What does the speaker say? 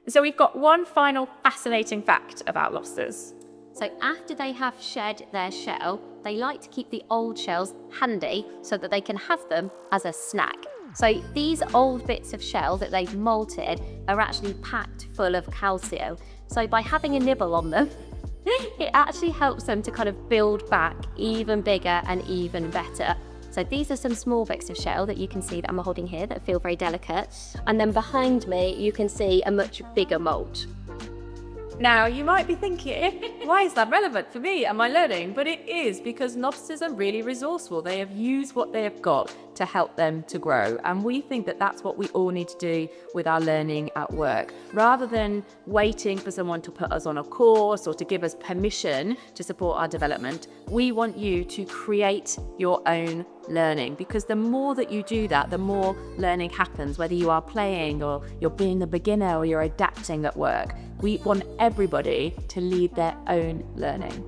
So we've got one final fascinating fact about lobsters. So after they have shed their shell, they like to keep the old shells handy so that they can have them as a snack. So these old bits of shell that they've molted are actually packed full of calcium. So by having a nibble on them, it actually helps them to kind of build back even bigger and even better. So these are some small bits of shell that you can see that I'm holding here that feel very delicate. And then behind me, you can see a much bigger molt. Now, you might be thinking, why is that relevant for me and my learning? But it is, because lobsters are really resourceful. They have used what they have got to help them to grow. And we think that that's what we all need to do with our learning at work. Rather than waiting for someone to put us on a course or to give us permission to support our development, we want you to create your own learning, because the more that you do that, the more learning happens, whether you are playing or you're being a beginner or you're adapting at work. We want everybody to lead their own learning.